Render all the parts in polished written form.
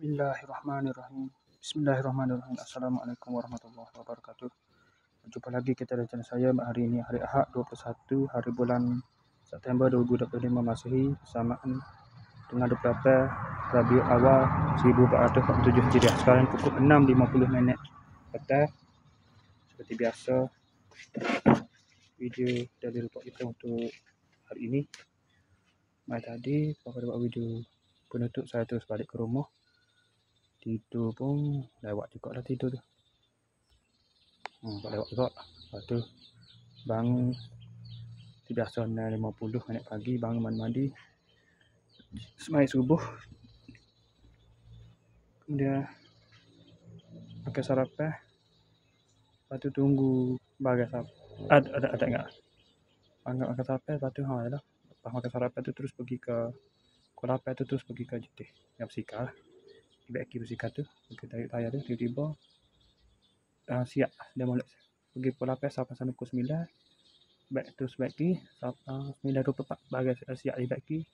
Bismillahirrahmanirrahim. Bismillahirrahmanirrahim. Assalamualaikum warahmatullahi wabarakatuh. Jumpa lagi kita dengan channel saya hari ini, hari Ahad 21 hari bulan September 2025 Masehi, bersamaan dengan 28 Rabiul Awal 1447 Hijriah. Sekarang pukul 6.50 petang. Seperti biasa, video dari report kita untuk hari ini. Mai tadi pada buat video penutup, saya terus balik ke rumah. Tidur pun lewat juga lah tidur tu. Lewat juga. Lepas tu bangun biasa 50 minit pagi, bangun mandi, semai subuh. Kemudian pakai sarapan. Lepas tu tunggu bagai sarapan. Ada enggak? Makan sarapan, lepas tu ya dah. Lepas makan sarapan tu terus pergi ke Kolapai tu, terus pergi ke JT yang bersikar lah. Beki bersikar tu, pergi tayar tu, tiba-tiba siap dia mulai pergi Kolapai sampai sana pukul 9. Terus beki 9.24 bagai siap di beki.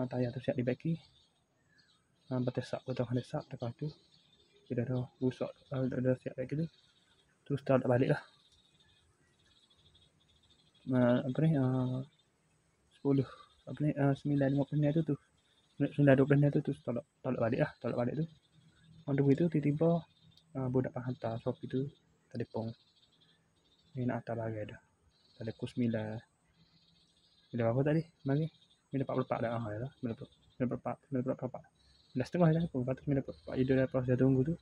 Tayar tu siap di beki. Bertesak lepas tu kita dah rusak, dah siap beki tu, terus start balik lah. 9.50 tu 9.20 tu tolak balik lah. Tolak balik tu on the way tu tiba-tiba budak penghantar Shopee tu telefon ni nak hantar barang dah. Tadi pukul 9 bila berapa tadi mari 9.44 dah ya lah. 9.44 9.30 dah pun. Lepas tu 9.44 dia dah proses tunggu tu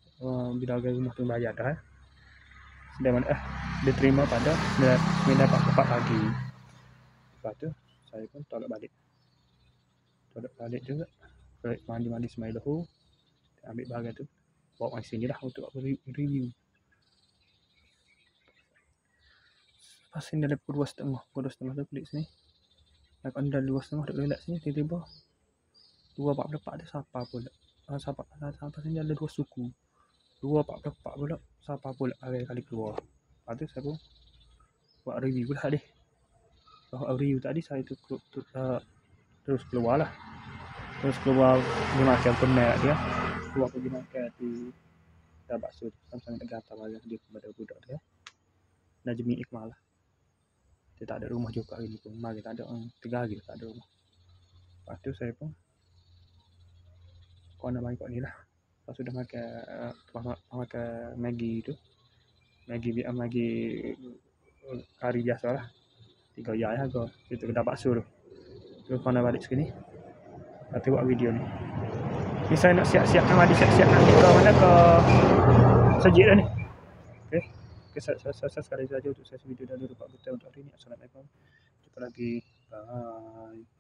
bila orang rumah tu bayar dah sudah mana dia terima pada 9.44 pagi. Lepas tu saya pun tolak balik juga. Mandi semai lahu, ambil barang tu, bawa mai sini lah untuk review. Lepas ni dari pukul 2.30 tu balik sini. Nak anda 2.30 duduk relax sini, tiba-tiba 2.44 dia sapa pula. Sampai sini ada dua suku. 2.44 pula sapa pula kali keluar. Lepas tu saya pun buat review pula tadi. Review tadi saya tu terus keluar lah. Terus keluar pergi makan penat dia. Keluar pergi makan di dah bakso sama-sama nak gatal barang dia kepada budak dia. Najmi Iqmal lah. Dia tak ada rumah juga hari ni pun. Mari tak ada 3 hari tak ada rumah. Lepas tu saya pun kau nak main kat ni lah. Lepas sudah makan Maggi tu. Maggi kari biasa lah. 3 ya harga. Itu kedai bakso tu. Terus kau nak balik sini. Lepas tu buat video ni. Ni saya nak siap-siap nak pergi ke mana, ke Sajid dah ni. Okay, saya sekali saja untuk saya video dan lupa kita untuk hari ini. Assalamualaikum. Jumpa lagi. Bye.